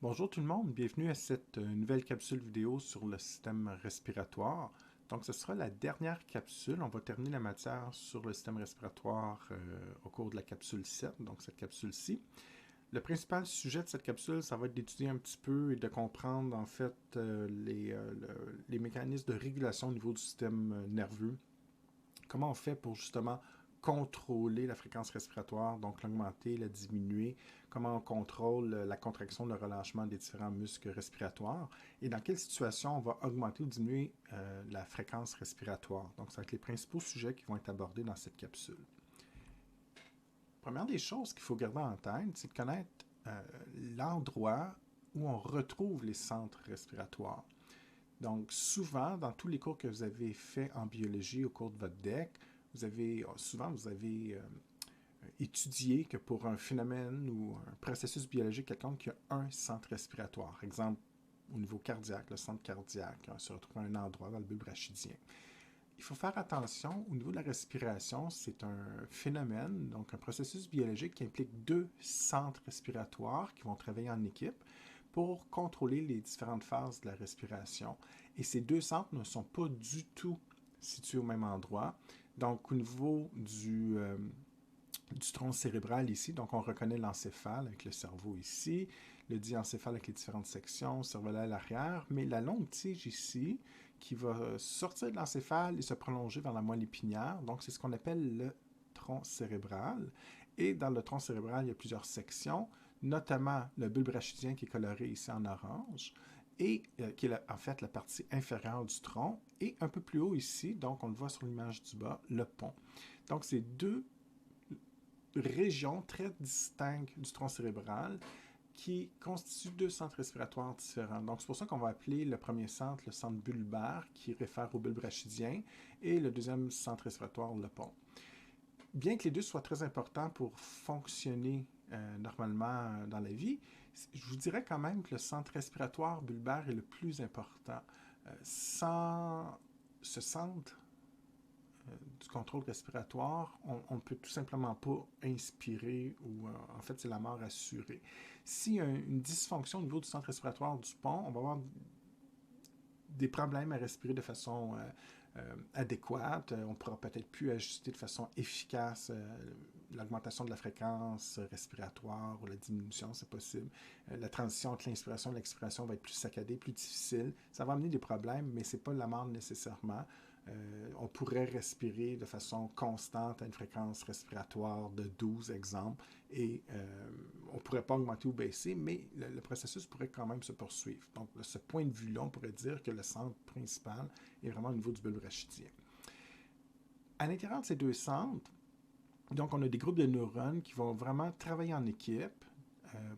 Bonjour tout le monde, bienvenue à cette nouvelle capsule vidéo sur le système respiratoire. Donc ce sera la dernière capsule, on va terminer la matière sur le système respiratoire au cours de la capsule 7, donc cette capsule-ci. Le principal sujet de cette capsule, ça va être d'étudier un petit peu et de comprendre en fait les mécanismes de régulation au niveau du système nerveux. Comment on fait pour justement contrôler la fréquence respiratoire, donc l'augmenter, la diminuer, comment on contrôle la contraction, le relâchement des différents muscles respiratoires, et dans quelle situation on va augmenter ou diminuer la fréquence respiratoire. Donc, ça va être les principaux sujets qui vont être abordés dans cette capsule. Première des choses qu'il faut garder en tête, c'est de connaître l'endroit où on retrouve les centres respiratoires. Donc, souvent, dans tous les cours que vous avez faits en biologie au cours de votre DEC, vous avez étudié que pour un phénomène ou un processus biologique quelconque, il y a un centre respiratoire. Exemple, au niveau cardiaque, le centre cardiaque se retrouve à un endroit dans le bulbe rachidien. Il faut faire attention, au niveau de la respiration, c'est un phénomène, donc un processus biologique qui implique deux centres respiratoires qui vont travailler en équipe pour contrôler les différentes phases de la respiration. Et ces deux centres ne sont pas du tout situés au même endroit. Donc, au niveau du tronc cérébral ici, donc on reconnaît l'encéphale avec le cerveau ici, le diencéphale avec les différentes sections, cervelet à l'arrière, mais la longue tige ici, qui va sortir de l'encéphale et se prolonger vers la moelle épinière, donc c'est ce qu'on appelle le tronc cérébral. Et dans le tronc cérébral, il y a plusieurs sections, notamment le bulbe rachidien qui est coloré ici en orange, et qui est en fait la partie inférieure du tronc, et un peu plus haut ici, donc on le voit sur l'image du bas, le pont. Donc c'est deux régions très distinctes du tronc cérébral qui constituent deux centres respiratoires différents. Donc, c'est pour ça qu'on va appeler le premier centre le centre bulbaire, qui réfère au bulbe rachidien, et le deuxième centre respiratoire, le pont. Bien que les deux soient très importants pour fonctionner normalement dans la vie, je vous dirais quand même que le centre respiratoire bulbaire est le plus important. Sans ce centre du contrôle respiratoire, on ne peut tout simplement pas inspirer ou en fait c'est la mort assurée. S'il y a une dysfonction au niveau du centre respiratoire du pont, on va avoir des problèmes à respirer de façon adéquate. On ne pourra peut-être plus ajuster de façon efficace l'augmentation de la fréquence respiratoire ou la diminution, c'est possible. La transition entre l'inspiration et l'expiration va être plus saccadée, plus difficile. Ça va amener des problèmes, mais ce n'est pas la mort nécessairement. On pourrait respirer de façon constante à une fréquence respiratoire de 12 exemples et on ne pourrait pas augmenter ou baisser, mais le processus pourrait quand même se poursuivre. Donc, de ce point de vue-là, on pourrait dire que le centre principal est vraiment au niveau du bulbe rachidien. À l'intérieur de ces deux centres, donc on a des groupes de neurones qui vont vraiment travailler en équipe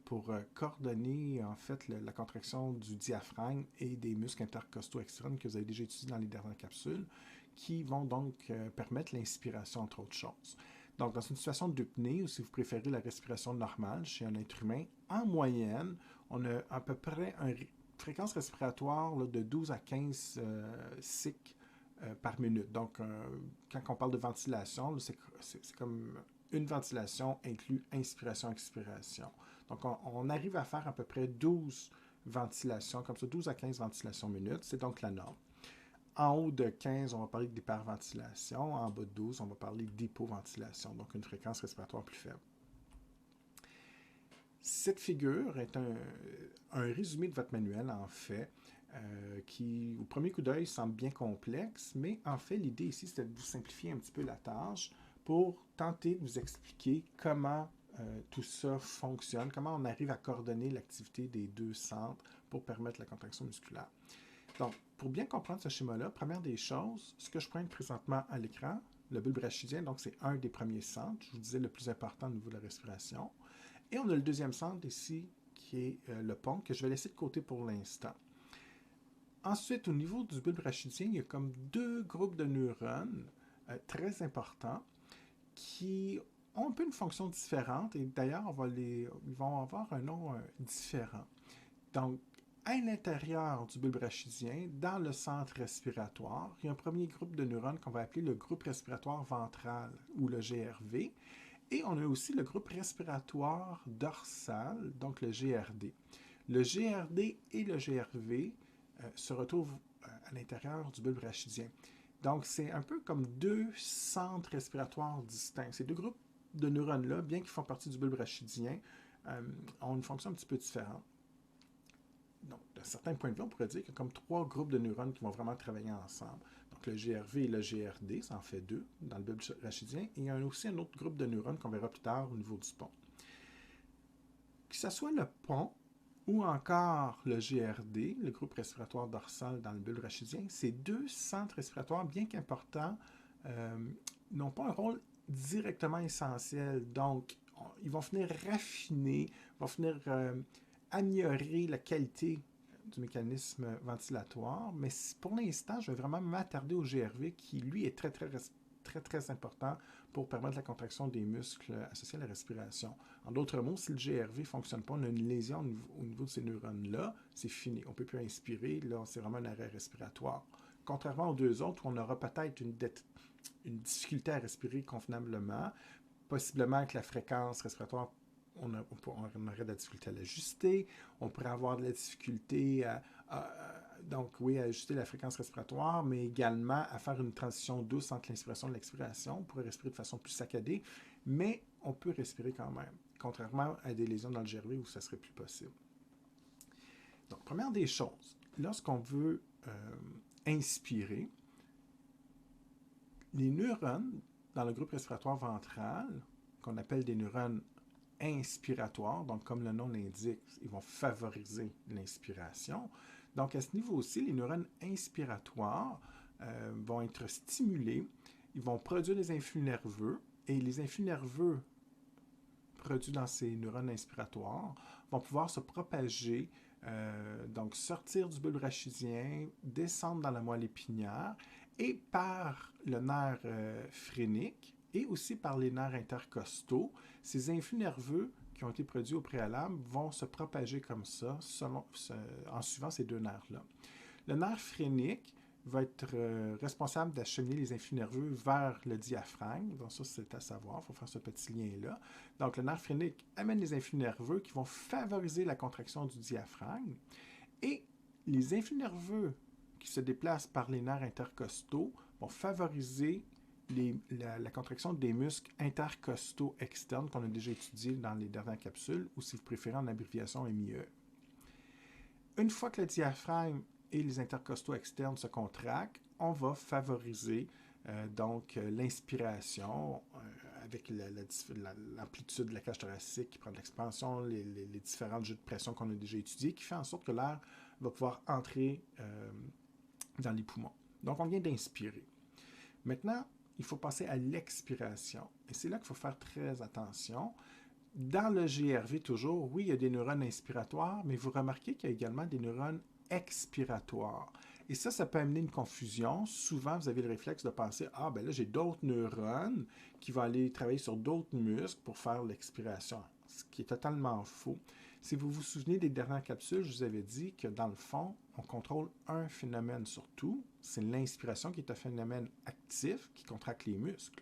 pour coordonner en fait la contraction du diaphragme et des muscles intercostaux externes que vous avez déjà étudiés dans les dernières capsules, qui vont donc permettre l'inspiration entre autres choses. Donc dans une situation d'apnée, ou si vous préférez la respiration normale chez un être humain, en moyenne, on a à peu près une fréquence respiratoire là, de 12 à 15 cycles par minute. Donc, quand on parle de ventilation, c'est comme une ventilation inclut inspiration-expiration. Donc, on arrive à faire à peu près 12 ventilations, comme ça, 12 à 15 ventilations minutes. C'est donc la norme. En haut de 15, on va parler d'hyperventilation. En bas de 12, on va parler d'hypoventilation, donc une fréquence respiratoire plus faible. Cette figure est un résumé de votre manuel, en fait, qui, au premier coup d'œil, semble bien complexe, mais en fait, l'idée ici, c'est de vous simplifier un petit peu la tâche pour tenter de vous expliquer comment tout ça fonctionne, comment on arrive à coordonner l'activité des deux centres pour permettre la contraction musculaire. Donc, pour bien comprendre ce schéma-là, première des choses, ce que je pointe présentement à l'écran, le bulbe rachidien, donc c'est un des premiers centres, je vous disais le plus important au niveau de la respiration. Et on a le deuxième centre ici, qui est le pont, que je vais laisser de côté pour l'instant. Ensuite, au niveau du bulbe rachidien, il y a comme deux groupes de neurones très importants qui ont un peu une fonction différente et d'ailleurs, ils vont avoir un nom différent. Donc, à l'intérieur du bulbe rachidien, dans le centre respiratoire, il y a un premier groupe de neurones qu'on va appeler le groupe respiratoire ventral ou le GRV. Et on a aussi le groupe respiratoire dorsal, donc le GRD. Le GRD et le GRV se retrouvent à l'intérieur du bulbe rachidien. Donc, c'est un peu comme deux centres respiratoires distincts. Ces deux groupes de neurones-là, bien qu'ils font partie du bulbe rachidien, ont une fonction un petit peu différente. Donc, d'un certain point de vue, on pourrait dire qu'il y a comme trois groupes de neurones qui vont vraiment travailler ensemble. Donc, le GRV et le GRD, ça en fait deux dans le bulbe rachidien. Et il y a aussi un autre groupe de neurones qu'on verra plus tard au niveau du pont. Que ce soit le pont ou encore le GRD, le groupe respiratoire dorsal dans le bulbe rachidien, ces deux centres respiratoires, bien qu'importants, n'ont pas un rôle directement essentiel. Donc, ils vont venir raffiner, vont venir améliorer la qualité du mécanisme ventilatoire, mais pour l'instant, je vais vraiment m'attarder au GRV qui, lui, est très important pour permettre la contraction des muscles associés à la respiration. En d'autres mots, si le GRV ne fonctionne pas, on a une lésion au niveau de ces neurones-là, c'est fini. On ne peut plus inspirer, là, c'est vraiment un arrêt respiratoire. Contrairement aux deux autres, où on aura peut-être une difficulté à respirer convenablement, possiblement que la fréquence respiratoire, on aurait de la difficulté à l'ajuster, on pourrait avoir de la difficulté à ajuster la fréquence respiratoire, mais également à faire une transition douce entre l'inspiration et l'expiration. On pourrait respirer de façon plus saccadée, mais on peut respirer quand même, contrairement à des lésions dans le GRV où ça serait plus possible. Donc, première des choses, lorsqu'on veut inspirer, les neurones dans le groupe respiratoire ventral, qu'on appelle des neurones inspiratoires, donc comme le nom l'indique, ils vont favoriser l'inspiration. Donc à ce niveau-ci, les neurones inspiratoires vont être stimulés, ils vont produire des influx nerveux, et les influx nerveux produits dans ces neurones inspiratoires vont pouvoir se propager, donc sortir du bulbe rachidien, descendre dans la moelle épinière, et par le nerf phrénique, et aussi par les nerfs intercostaux, ces influx nerveux qui ont été produits au préalable vont se propager comme ça en suivant ces deux nerfs-là. Le nerf phrénique va être responsable d'acheminer les influx nerveux vers le diaphragme. Donc ça, c'est à savoir, il faut faire ce petit lien-là. Donc le nerf phrénique amène les influx nerveux qui vont favoriser la contraction du diaphragme. Et les influx nerveux qui se déplacent par les nerfs intercostaux vont favoriser la contraction des muscles intercostaux externes qu'on a déjà étudiés dans les dernières capsules, ou si vous préférez en abréviation MIE. Une fois que le diaphragme et les intercostaux externes se contractent, on va favoriser l'inspiration avec l'amplitude de la cage thoracique qui prend de l'expansion, les différentes jeux de pression qu'on a déjà étudiés, qui fait en sorte que l'air va pouvoir entrer dans les poumons. Donc, on vient d'inspirer. Maintenant, il faut passer à l'expiration. Et c'est là qu'il faut faire très attention. Dans le GRV, toujours, oui, il y a des neurones inspiratoires, mais vous remarquez qu'il y a également des neurones expiratoires. Et ça peut amener une confusion. Souvent, vous avez le réflexe de penser « Ah, ben là, j'ai d'autres neurones qui vont aller travailler sur d'autres muscles pour faire l'expiration. » Ce qui est totalement faux. Si vous vous souvenez des dernières capsules, je vous avais dit que dans le fond, on contrôle un phénomène surtout, c'est l'inspiration qui est un phénomène actif qui contracte les muscles.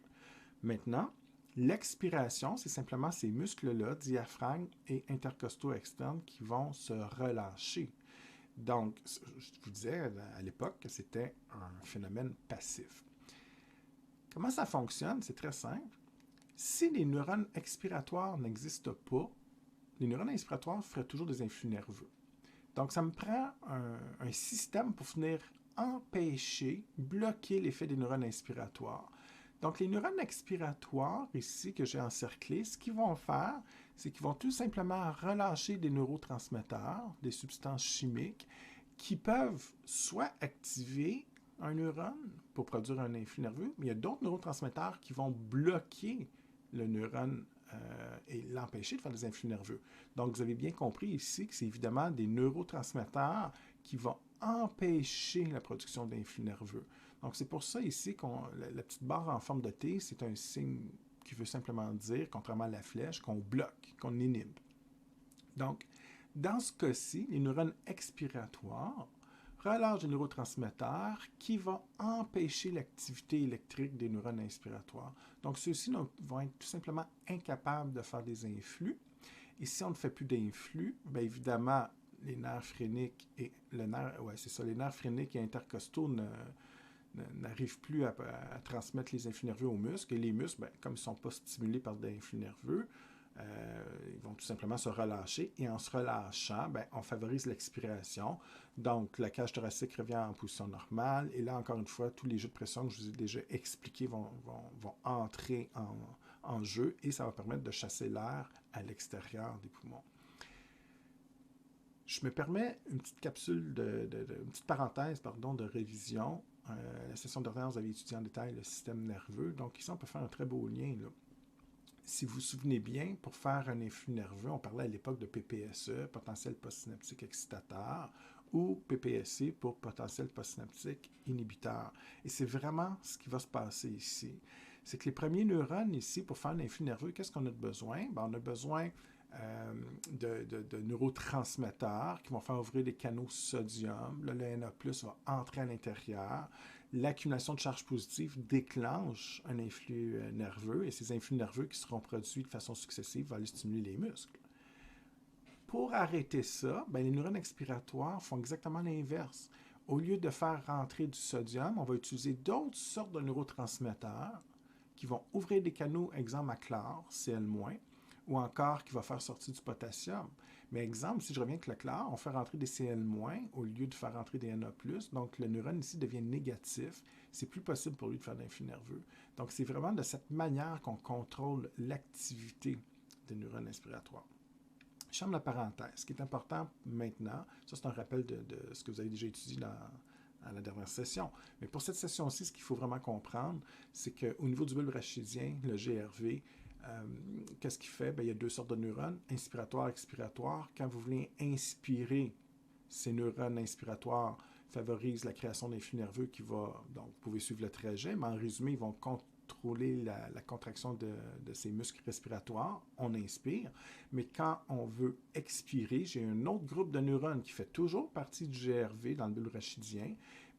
Maintenant, l'expiration, c'est simplement ces muscles-là, diaphragme et intercostaux externes, qui vont se relâcher. Donc, je vous disais à l'époque que c'était un phénomène passif. Comment ça fonctionne? C'est très simple. Si les neurones expiratoires n'existent pas, les neurones inspiratoires feraient toujours des influx nerveux. Donc, ça me prend un système pour venir empêcher, bloquer l'effet des neurones inspiratoires. Donc, les neurones expiratoires, ici, que j'ai encerclés, ce qu'ils vont faire, c'est qu'ils vont tout simplement relâcher des neurotransmetteurs, des substances chimiques, qui peuvent soit activer un neurone pour produire un influx nerveux, mais il y a d'autres neurotransmetteurs qui vont bloquer le neurone et l'empêcher de faire des influx nerveux. Donc, vous avez bien compris ici que c'est évidemment des neurotransmetteurs qui vont empêcher la production d'influx nerveux. Donc, c'est pour ça ici que la petite barre en forme de T, c'est un signe qui veut simplement dire, contrairement à la flèche, qu'on bloque, qu'on inhibe. Donc, dans ce cas-ci, les neurones expiratoires relâchent des neurotransmetteurs qui vont empêcher l'activité électrique des neurones inspiratoires. Donc, ceux-ci vont être tout simplement incapables de faire des influx. Et si on ne fait plus d'influx, bien évidemment, les nerfs phréniques et le nerf, ouais, c'est ça, les nerfs phréniques et intercostaux n'arrivent plus à transmettre les influx nerveux aux muscles. Et les muscles, ben, comme ils ne sont pas stimulés par des influx nerveux, ils vont tout simplement se relâcher. Et en se relâchant, ben, on favorise l'expiration. Donc, la cage thoracique revient en position normale. Et là, encore une fois, tous les jeux de pression que je vous ai déjà expliqués vont entrer en jeu et ça va permettre de chasser l'air à l'extérieur des poumons. Je me permets une petite capsule, une petite parenthèse de révision. La session dernière, vous avez étudié en détail le système nerveux. Donc ici, on peut faire un très beau lien. Là. Si vous vous souvenez bien, pour faire un influx nerveux, on parlait à l'époque de PPSE, potentiel postsynaptique excitateur, ou PPSC pour potentiel postsynaptique inhibiteur. Et c'est vraiment ce qui va se passer ici. C'est que les premiers neurones ici, pour faire un influx nerveux, qu'est-ce qu'on a de besoin? Ben, on a besoin de neurotransmetteurs qui vont faire ouvrir des canaux sodium. Là, le Na+ va entrer à l'intérieur. L'accumulation de charges positives déclenche un influx nerveux et ces influx nerveux qui seront produits de façon successive vont aller stimuler les muscles. Pour arrêter ça, ben, les neurones expiratoires font exactement l'inverse. Au lieu de faire rentrer du sodium, on va utiliser d'autres sortes de neurotransmetteurs qui vont ouvrir des canaux, exemple à chlore, Cl-, ou encore qui va faire sortir du potassium. Mais exemple, si je reviens avec le chlore, on fait rentrer des Cl- au lieu de faire rentrer des Na+, donc le neurone ici devient négatif. C'est plus possible pour lui de faire d'influx nerveux. Donc c'est vraiment de cette manière qu'on contrôle l'activité des neurones inspiratoires. Je ferme la parenthèse. Ce qui est important maintenant, ça c'est un rappel de ce que vous avez déjà étudié à la dernière session. Mais pour cette session-ci, ce qu'il faut vraiment comprendre, c'est qu'au niveau du bulbe rachidien, le GRV, qu'est-ce qu'il fait? Bien, il y a deux sortes de neurones, inspiratoire et expiratoire. Quand vous voulez inspirer, ces neurones inspiratoires favorisent la création d'influx nerveux qui va, donc vous pouvez suivre le trajet, mais en résumé, ils vont contrôler la contraction de ces muscles respiratoires. On inspire, mais quand on veut expirer, j'ai un autre groupe de neurones qui fait toujours partie du GRV dans le bulbe rachidien,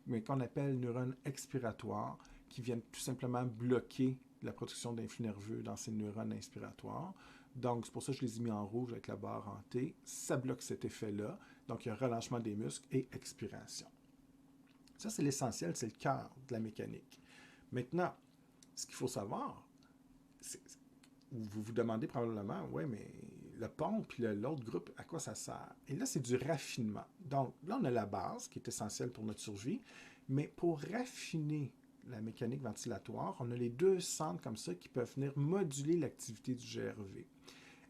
mais qu'on appelle neurones expiratoires, qui viennent tout simplement bloquer la production d'influx nerveux dans ces neurones inspiratoires. Donc, c'est pour ça que je les ai mis en rouge avec la barre en T. Ça bloque cet effet-là. Donc, il y a relâchement des muscles et expiration. Ça, c'est l'essentiel, c'est le cœur de la mécanique. Maintenant, ce qu'il faut savoir, vous vous demandez probablement, ouais, mais le pont puis l'autre groupe, à quoi ça sert? Et là, c'est du raffinement. Donc, là, on a la base qui est essentielle pour notre survie, mais pour raffiner la mécanique ventilatoire, on a les deux centres comme ça qui peuvent venir moduler l'activité du GRV.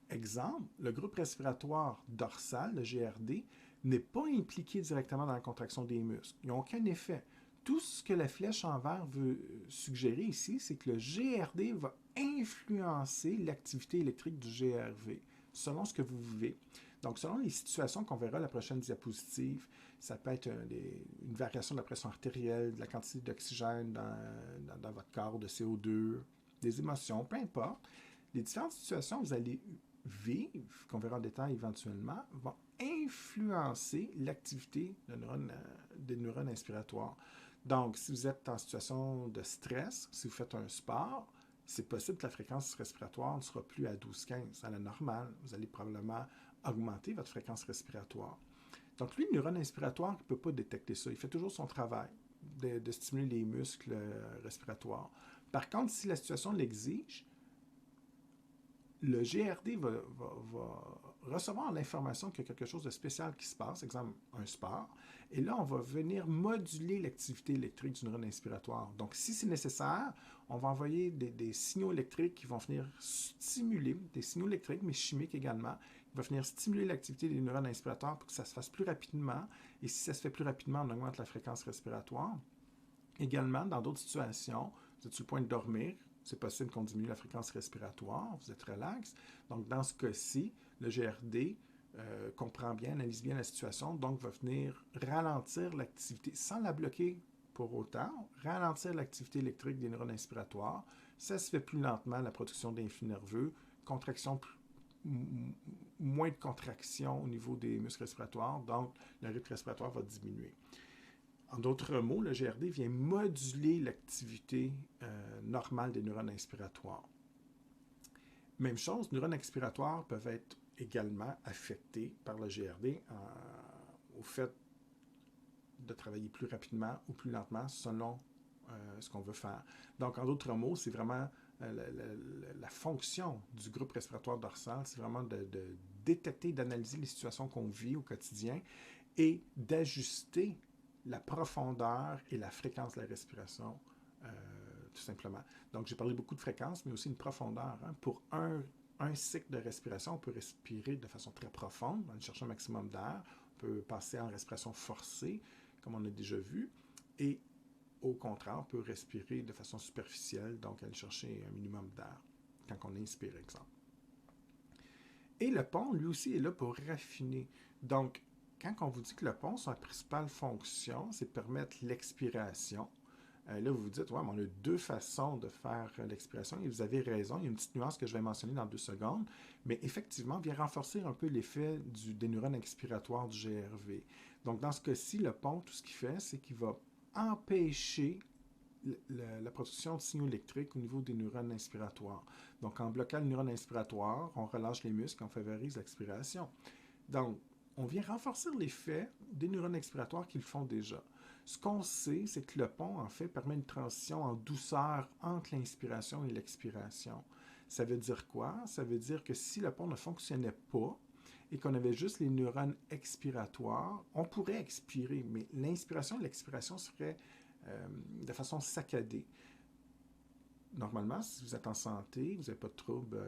Exemple, le groupe respiratoire dorsal, le GRD, n'est pas impliqué directement dans la contraction des muscles. Ils n'ont aucun effet. Tout ce que la flèche en vert veut suggérer ici, c'est que le GRD va influencer l'activité électrique du GRV, selon ce que vous vivez. Donc, selon les situations qu'on verra à la prochaine diapositive, ça peut être une variation de la pression artérielle, de la quantité d'oxygène dans votre corps, de CO2, des émotions, peu importe. Les différentes situations que vous allez vivre, qu'on verra en détail éventuellement, vont influencer l'activité des neurones inspiratoires. Donc, si vous êtes en situation de stress, si vous faites un sport, c'est possible que la fréquence respiratoire ne sera plus à 12-15, à la normale. Vous allez probablement augmenter votre fréquence respiratoire. Donc, lui, le neurone inspiratoire ne peut pas détecter ça. Il fait toujours son travail de stimuler les muscles respiratoires. Par contre, si la situation l'exige, le GRD va recevoir l'information qu'il y a quelque chose de spécial qui se passe, exemple un sport, et là, on va venir moduler l'activité électrique du neurone inspiratoire. Donc, si c'est nécessaire, on va envoyer des signaux électriques qui vont venir stimuler, des signaux électriques, mais chimiques également, qui vont venir stimuler l'activité des neurones inspiratoires pour que ça se fasse plus rapidement. Et si ça se fait plus rapidement, on augmente la fréquence respiratoire. Également, dans d'autres situations, vous êtes sur le point de dormir, c'est possible qu'on diminue la fréquence respiratoire, vous êtes relax. Donc, dans ce cas-ci, le GRD comprend bien, analyse bien la situation, donc va venir ralentir l'activité, sans la bloquer pour autant, ralentir l'activité électrique des neurones inspiratoires. Ça se fait plus lentement, la production d'influx nerveux, contraction moins de contraction au niveau des muscles respiratoires, donc le rythme respiratoire va diminuer. En d'autres mots, le GRD vient moduler l'activité normale des neurones inspiratoires. Même chose, les neurones expiratoires peuvent être également affectés par le GRD au fait de travailler plus rapidement ou plus lentement selon ce qu'on veut faire. Donc, en d'autres mots, c'est vraiment la fonction du groupe respiratoire dorsal, c'est vraiment de détecter, d'analyser les situations qu'on vit au quotidien et d'ajuster la profondeur et la fréquence de la respiration, tout simplement. Donc, j'ai parlé beaucoup de fréquence, mais aussi une profondeur. Hein. Pour un cycle de respiration, on peut respirer de façon très profonde, en cherchant un maximum d'air. On peut passer en respiration forcée, comme on a déjà vu. Et au contraire, on peut respirer de façon superficielle, donc aller chercher un minimum d'air quand on inspire, exemple. Et le pont, lui aussi, est là pour raffiner. Donc, quand on vous dit que le pont, sa principale fonction, c'est de permettre l'expiration, là, vous vous dites, ouais, mais on a deux façons de faire l'expiration, et vous avez raison, il y a une petite nuance que je vais mentionner dans 2 secondes, mais effectivement, vient renforcer un peu l'effet des neurones expiratoires du GRV. Donc, dans ce cas-ci, le pont, tout ce qu'il fait, c'est qu'il va empêcher la production de signaux électriques au niveau des neurones inspiratoires. Donc, en bloquant le neurone inspiratoire, on relâche les muscles et on favorise l'expiration. Donc, on vient renforcer l'effet des neurones expiratoires qui le font déjà. Ce qu'on sait, c'est que le pont, en fait, permet une transition en douceur entre l'inspiration et l'expiration. Ça veut dire quoi? Ça veut dire que si le pont ne fonctionnait pas et qu'on avait juste les neurones expiratoires, on pourrait expirer, mais l'inspiration et l'expiration seraient de façon saccadée. Normalement, si vous êtes en santé, vous n'avez pas de troubles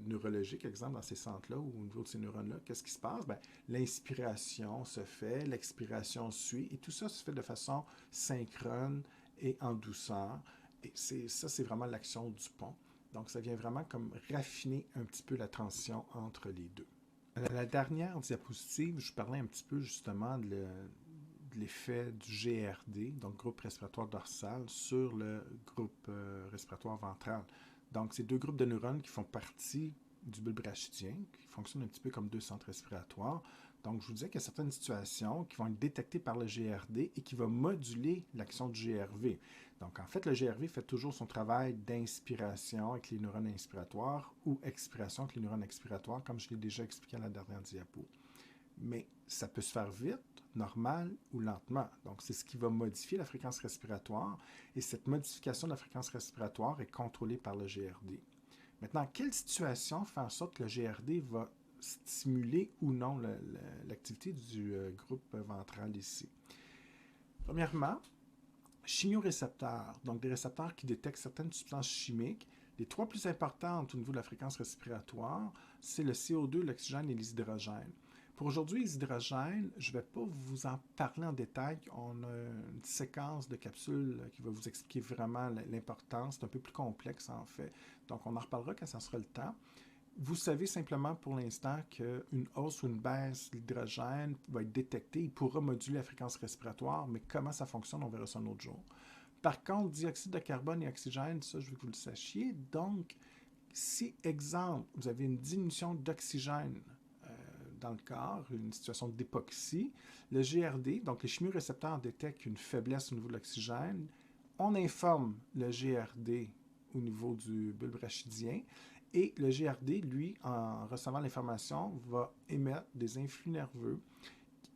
neurologiques, exemple, dans ces centres-là ou au niveau de ces neurones-là, qu'est-ce qui se passe? Bien, l'inspiration se fait, l'expiration suit, et tout ça se fait de façon synchrone et en douceur. Et ça, c'est vraiment l'action du pont. Donc, ça vient vraiment comme raffiner un petit peu la transition entre les deux. À la dernière diapositive, je parlais un petit peu justement de l'effet du GRD, donc groupe respiratoire dorsal, sur le groupe respiratoire ventral. Donc, c'est deux groupes de neurones qui font partie du bulbe rachidien, qui fonctionnent un petit peu comme deux centres respiratoires. Donc, je vous disais qu'il y a certaines situations qui vont être détectées par le GRD et qui vont moduler l'action du GRV. Donc, en fait, le GRV fait toujours son travail d'inspiration avec les neurones inspiratoires ou expiration avec les neurones expiratoires, comme je l'ai déjà expliqué à la dernière diapo. Mais ça peut se faire vite, normal ou lentement. Donc, c'est ce qui va modifier la fréquence respiratoire et cette modification de la fréquence respiratoire est contrôlée par le GRD. Maintenant, quelle situation fait en sorte que le GRD va stimuler ou non l'activité du groupe ventral ici? Premièrement, chimiorécepteurs, donc des récepteurs qui détectent certaines substances chimiques. Les trois plus importantes au niveau de la fréquence respiratoire, c'est le CO2, l'oxygène et les hydrogènes. Pour aujourd'hui, les hydrogènes, je ne vais pas vous en parler en détail. On a une séquence de capsules qui va vous expliquer vraiment l'importance. C'est un peu plus complexe en fait. Donc, on en reparlera quand ça sera le temps. Vous savez simplement pour l'instant qu'une hausse ou une baisse de l'hydrogène va être détectée. Il pourra moduler la fréquence respiratoire, mais comment ça fonctionne, on verra ça un autre jour. Par contre, dioxyde de carbone et oxygène, ça, je veux que vous le sachiez. Donc, si, exemple, vous avez une diminution d'oxygène dans le corps, une situation d'hypoxie, le GRD, donc les chimiorécepteurs détectent une faiblesse au niveau de l'oxygène. On informe le GRD au niveau du bulbe rachidien et le GRD, lui, en recevant l'information, va émettre des influx nerveux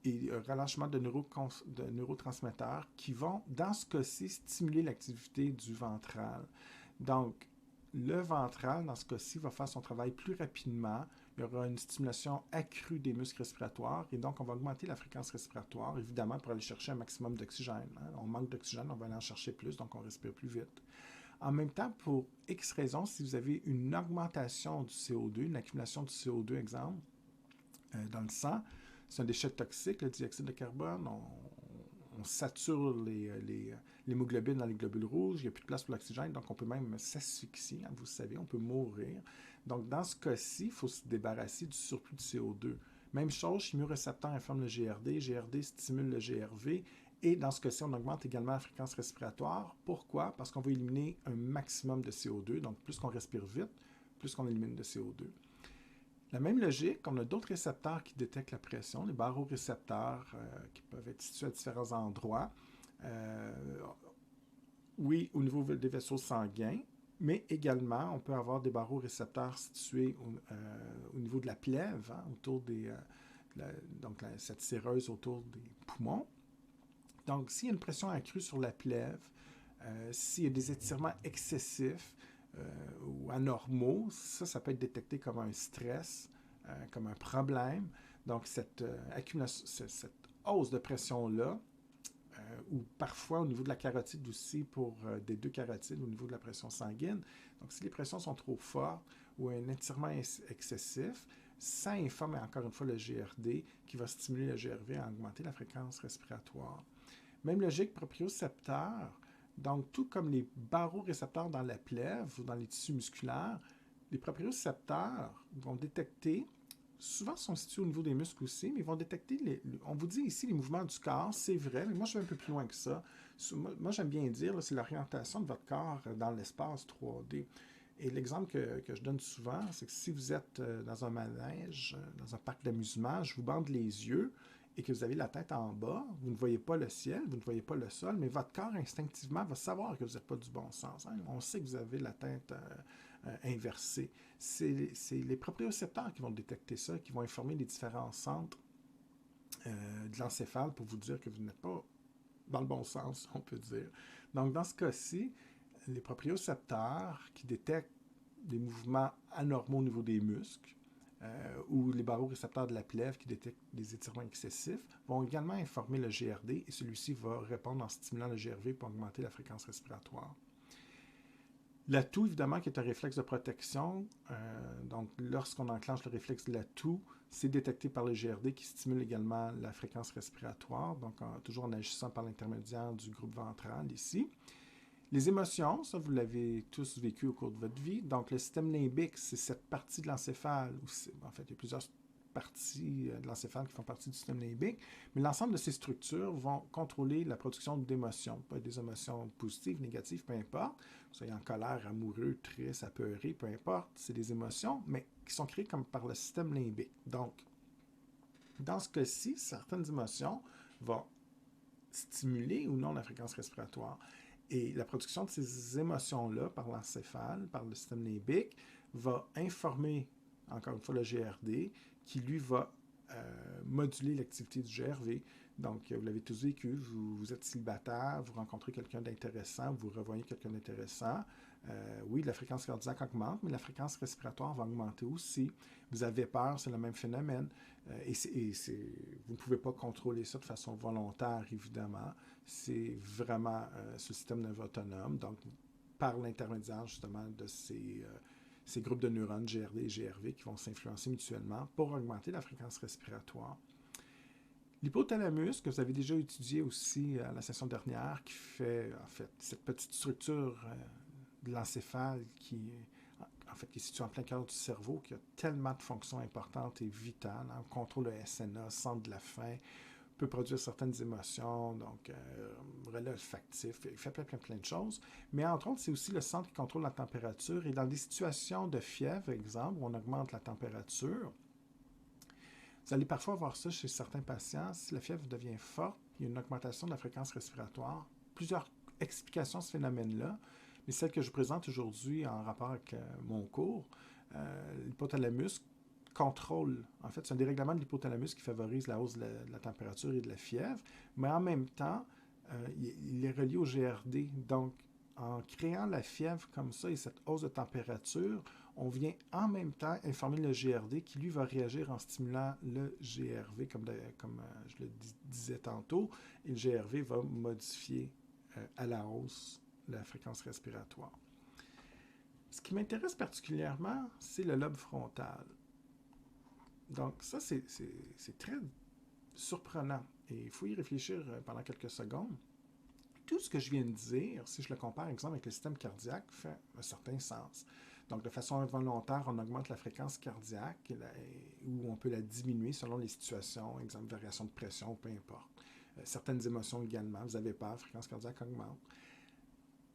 et un relâchement de neurotransmetteurs qui vont, dans ce cas-ci, stimuler l'activité du ventral. Donc, le ventral, dans ce cas-ci, va faire son travail plus rapidement. Il y aura une stimulation accrue des muscles respiratoires et donc on va augmenter la fréquence respiratoire, évidemment, pour aller chercher un maximum d'oxygène. Hein. On manque d'oxygène, on va aller en chercher plus, donc on respire plus vite. En même temps, pour X raisons, si vous avez une augmentation du CO2, une accumulation du CO2, exemple, dans le sang, c'est un déchet toxique, le dioxyde de carbone. On sature l'hémoglobine dans les globules rouges, il n'y a plus de place pour l'oxygène, donc on peut même s'asphyxier, hein, vous savez, on peut mourir. Donc, dans ce cas-ci, il faut se débarrasser du surplus de CO2. Même chose, chimiorécepteur informe le GRD, GRD stimule le GRV, et dans ce cas-ci, on augmente également la fréquence respiratoire. Pourquoi? Parce qu'on va éliminer un maximum de CO2, donc plus qu'on respire vite, plus qu'on élimine de CO2. La même logique, on a d'autres récepteurs qui détectent la pression, les barorécepteurs qui peuvent être situés à différents endroits. Oui, au niveau des vaisseaux sanguins, mais également, on peut avoir des barorécepteurs situés au niveau de la plèvre, hein, autour des cette séreuse autour des poumons. Donc, s'il y a une pression accrue sur la plèvre, s'il y a des étirements excessifs ou anormaux, ça peut être détecté comme un stress, comme un problème. Donc, cette hausse de pression-là, ou parfois au niveau de la carotide aussi pour des deux carotides au niveau de la pression sanguine. Donc, si les pressions sont trop fortes ou un étirement excessif, ça informe encore une fois le GRD qui va stimuler le GRV à augmenter la fréquence respiratoire. Même logique propriocepteur, donc tout comme les barorécepteurs dans la plèvre ou dans les tissus musculaires, les propriocepteurs vont détecter, souvent sont situés au niveau des muscles aussi, mais ils vont détecter, on vous dit ici les mouvements du corps, c'est vrai, mais moi je vais un peu plus loin que ça. Moi j'aime bien dire, c'est l'orientation de votre corps dans l'espace 3D. Et l'exemple que je donne souvent, c'est que si vous êtes dans un manège, dans un parc d'amusement, je vous bande les yeux et que vous avez la tête en bas, vous ne voyez pas le ciel, vous ne voyez pas le sol, mais votre corps instinctivement va savoir que vous n'êtes pas du bon sens. Hein? On sait que vous avez la tête inversée. C'est les propriocepteurs qui vont détecter ça, qui vont informer les différents centres de l'encéphale pour vous dire que vous n'êtes pas dans le bon sens, on peut dire. Donc, dans ce cas-ci, les propriocepteurs qui détectent des mouvements anormaux au niveau des muscles ou les barorécepteurs de la plèvre qui détectent des étirements excessifs vont également informer le GRD et celui-ci va répondre en stimulant le GRV pour augmenter la fréquence respiratoire. L'atout, évidemment, qui est un réflexe de protection. Donc, lorsqu'on enclenche le réflexe de l'atout, c'est détecté par le GRD qui stimule également la fréquence respiratoire, donc toujours en agissant par l'intermédiaire du groupe ventral ici. Les émotions, ça, vous l'avez tous vécu au cours de votre vie. Donc, le système limbique, c'est cette partie de l'encéphale, en fait, il y a plusieurs parties de l'encéphale qui font partie du système limbique, mais l'ensemble de ces structures vont contrôler la production d'émotions, pas des émotions positives, négatives, peu importe. Vous soyez en colère, amoureux, triste, apeuré, peu importe, c'est des émotions, mais qui sont créées comme par le système limbique. Donc, dans ce cas-ci, certaines émotions vont stimuler ou non la fréquence respiratoire. Et la production de ces émotions-là par l'encéphale, par le système limbique, va informer, encore une fois, le GRD, qui lui va moduler l'activité du GRV. Donc, vous l'avez tous vécu, vous êtes célibataire, vous rencontrez quelqu'un d'intéressant, vous revoyez quelqu'un d'intéressant. Oui, la fréquence cardiaque augmente, mais la fréquence respiratoire va augmenter aussi. Vous avez peur, c'est le même phénomène. Vous ne pouvez pas contrôler ça de façon volontaire, évidemment. C'est vraiment ce système nerveux autonome, donc par l'intermédiaire justement de ces groupes de neurones GRD et GRV qui vont s'influencer mutuellement pour augmenter la fréquence respiratoire. L'hypothalamus, que vous avez déjà étudié aussi à la session dernière, qui fait en fait cette petite structure de l'encéphale qui est située en plein cœur du cerveau, qui a tellement de fonctions importantes et vitales. On contrôle le SNA, centre de la faim, peut produire certaines émotions, donc relais olfactif, il fait plein de choses. Mais entre autres, c'est aussi le centre qui contrôle la température. Et dans des situations de fièvre, par exemple, où on augmente la température, vous allez parfois voir ça chez certains patients. Si la fièvre devient forte, il y a une augmentation de la fréquence respiratoire. Plusieurs explications à ce phénomène-là, mais celle que je présente aujourd'hui en rapport avec mon cours, l'hypothalamus contrôle, en fait, c'est un dérèglement de l'hypothalamus qui favorise la hausse de la température et de la fièvre, mais en même temps, il est relié au GRD. Donc, en créant la fièvre comme ça et cette hausse de température, on vient en même temps informer le GRD qui, lui, va réagir en stimulant le GRV, comme je le disais tantôt, et le GRV va modifier à la hausse la fréquence respiratoire. Ce qui m'intéresse particulièrement, c'est le lobe frontal. Donc ça, c'est très surprenant et il faut y réfléchir pendant quelques secondes. Tout ce que je viens de dire, si je le compare, par exemple, avec le système cardiaque, fait un certain sens. Donc, de façon involontaire, on augmente la fréquence cardiaque ou on peut la diminuer selon les situations, exemple, variation de pression, peu importe. Certaines émotions également, vous avez peur, fréquence cardiaque augmente.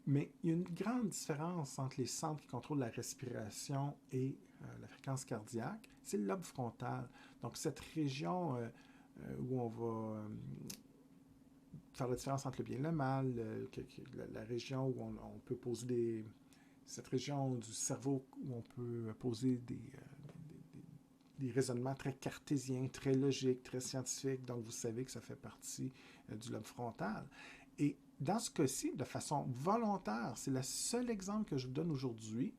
Mais il y a une grande différence entre les centres qui contrôlent la respiration et la fréquence cardiaque, c'est le lobe frontal. Donc, cette région où on va faire la différence entre le bien et le mal, la région où on peut poser cette région du cerveau où on peut poser des raisonnements très cartésiens, très logiques, très scientifiques. Donc, vous savez que ça fait partie du lobe frontal. Et dans ce cas-ci, de façon volontaire, c'est le seul exemple que je vous donne aujourd'hui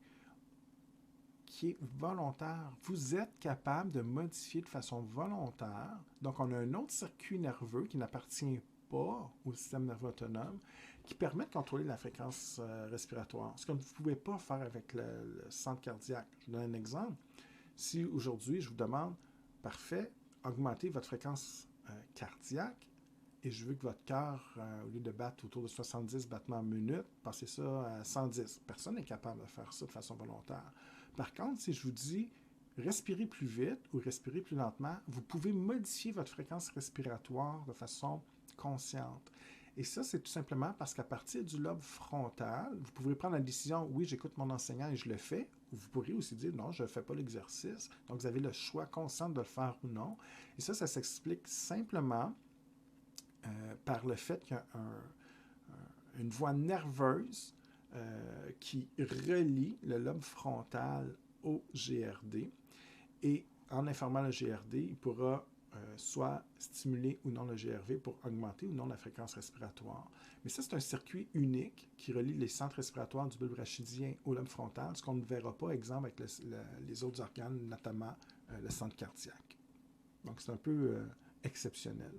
qui est volontaire. Vous êtes capable de modifier de façon volontaire. Donc, on a un autre circuit nerveux qui n'appartient pas au système nerveux autonome qui permet de contrôler la fréquence respiratoire. Ce que vous ne pouvez pas faire avec le centre cardiaque. Je vous donne un exemple. Si aujourd'hui, je vous demande, parfait, augmentez votre fréquence cardiaque et je veux que votre cœur, au lieu de battre autour de 70 battements minute, passez ça à 110. Personne n'est capable de faire ça de façon volontaire. Par contre, si je vous dis respirez plus vite ou respirez plus lentement, vous pouvez modifier votre fréquence respiratoire de façon consciente. Et ça, c'est tout simplement parce qu'à partir du lobe frontal, vous pouvez prendre la décision, oui, j'écoute mon enseignant et je le fais, ou vous pourriez aussi dire, non, je ne fais pas l'exercice. Donc, vous avez le choix conscient de le faire ou non. Et ça s'explique simplement par le fait qu'il y a une voie nerveuse qui relie le lobe frontal au GRD. Et en informant le GRD, il pourra soit stimuler ou non le GRV pour augmenter ou non la fréquence respiratoire. Mais ça, c'est un circuit unique qui relie les centres respiratoires du bulbe rachidien au lobe frontal, ce qu'on ne verra pas, exemple, avec les autres organes, notamment le centre cardiaque. Donc, c'est un peu exceptionnel.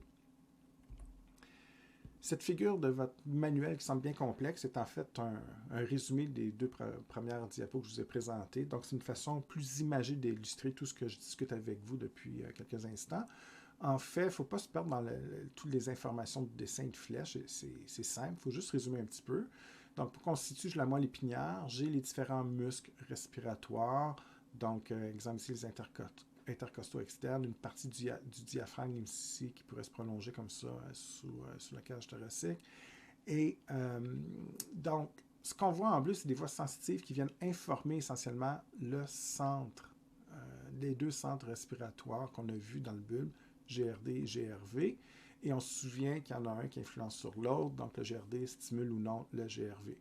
Cette figure de votre manuel qui semble bien complexe est en fait un résumé des deux premières diapos que je vous ai présentées. Donc, c'est une façon plus imagée d'illustrer tout ce que je discute avec vous depuis quelques instants. En fait, il ne faut pas se perdre dans toutes les informations de dessin et de flèches. C'est simple, il faut juste résumer un petit peu. Donc, pour constituer la moelle épinière, j'ai les différents muscles respiratoires. Donc, exemple ici, les intercostaux externes, une partie du diaphragme ici qui pourrait se prolonger comme ça sous la cage thoracique. Et donc, ce qu'on voit en bleu, c'est des voies sensitives qui viennent informer essentiellement le centre, les deux centres respiratoires qu'on a vus dans le bulbe, GRD et GRV. Et on se souvient qu'il y en a un qui influence sur l'autre, donc le GRD stimule ou non le GRV.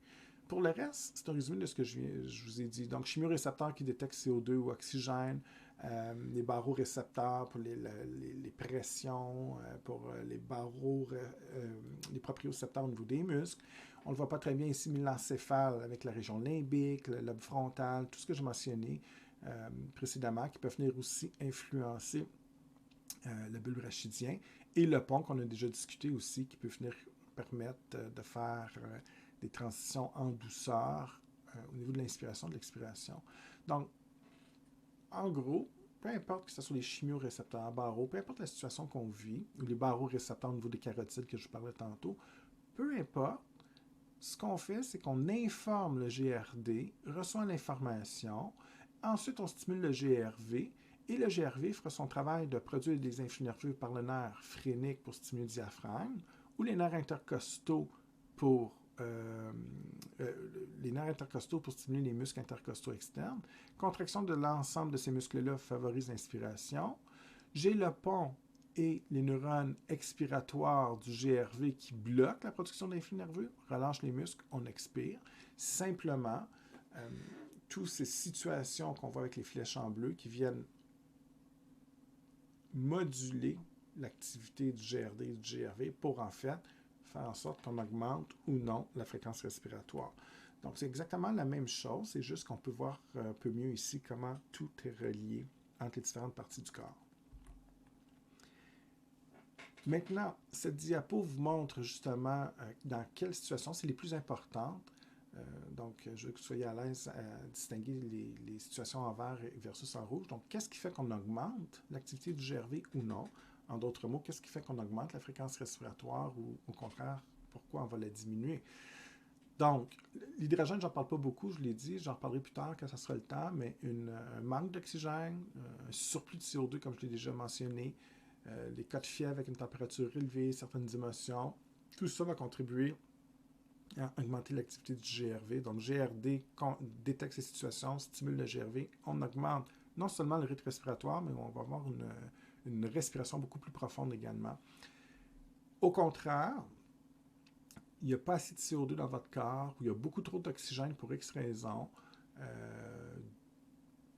Pour le reste, c'est un résumé de ce que je vous ai dit. Donc, chimiorécepteurs qui détectent CO2 ou oxygène, les barorécepteurs pour les pressions, pour les propriocepteurs au niveau des muscles. On ne le voit pas très bien ici, mais l'encéphale avec la région limbique, le lobe frontal, tout ce que j'ai mentionné précédemment, qui peuvent venir aussi influencer le bulbe rachidien, et le pont qu'on a déjà discuté aussi, qui peut venir permettre de faire des transitions en douceur au niveau de l'inspiration, de l'expiration. Donc, en gros, peu importe que ce soit les chimiorécepteurs barreaux, peu importe la situation qu'on vit, ou les barorécepteurs au niveau des carotides que je vous parlais tantôt, peu importe, ce qu'on fait, c'est qu'on informe le GRD, reçoit l'information, ensuite on stimule le GRV, et le GRV fera son travail de produire des influx nerveux par le nerf phrénique pour stimuler le diaphragme, ou les nerfs intercostaux pour stimuler les muscles intercostaux externes. Contraction de l'ensemble de ces muscles-là favorise l'inspiration. J'ai le pont et les neurones expiratoires du GRV qui bloquent la production d'influx nerveux, relâche les muscles, on expire. Simplement, toutes ces situations qu'on voit avec les flèches en bleu qui viennent moduler l'activité du GRD et du GRV pour en fait faire en sorte qu'on augmente ou non la fréquence respiratoire. Donc, c'est exactement la même chose, c'est juste qu'on peut voir un peu mieux ici comment tout est relié entre les différentes parties du corps. Maintenant, cette diapo vous montre justement dans quelles situations c'est les plus importantes. Donc, je veux que vous soyez à l'aise à distinguer les situations en vert versus en rouge. Donc, qu'est-ce qui fait qu'on augmente l'activité du GRV ou non? En d'autres mots, qu'est-ce qui fait qu'on augmente la fréquence respiratoire ou au contraire, pourquoi on va la diminuer? Donc, l'hydrogène, j'en parle pas beaucoup, je l'ai dit, j'en reparlerai plus tard quand ça sera le temps, mais un manque d'oxygène, un surplus de CO2, comme je l'ai déjà mentionné, les cas de fièvre avec une température élevée, certaines émotions, tout ça va contribuer à augmenter l'activité du GRV. Donc, GRD détecte ces situations, stimule le GRV, on augmente non seulement le rythme respiratoire, mais on va avoir une respiration beaucoup plus profonde également. Au contraire, il n'y a pas assez de CO2 dans votre corps, ou il y a beaucoup trop d'oxygène pour X raisons,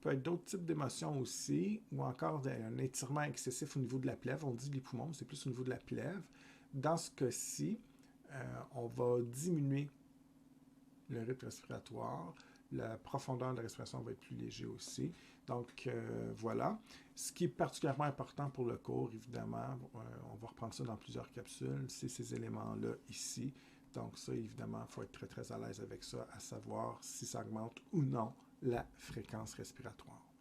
peut être d'autres types d'émotions aussi, ou encore un étirement excessif au niveau de la plèvre. On dit les poumons, mais c'est plus au niveau de la plèvre. Dans ce cas-ci, on va diminuer le rythme respiratoire. La profondeur de la respiration va être plus léger aussi. Donc, voilà. Ce qui est particulièrement important pour le cours, évidemment, on va reprendre ça dans plusieurs capsules, c'est ces éléments-là ici. Donc, ça, évidemment, il faut être très, très à l'aise avec ça, à savoir si ça augmente ou non la fréquence respiratoire.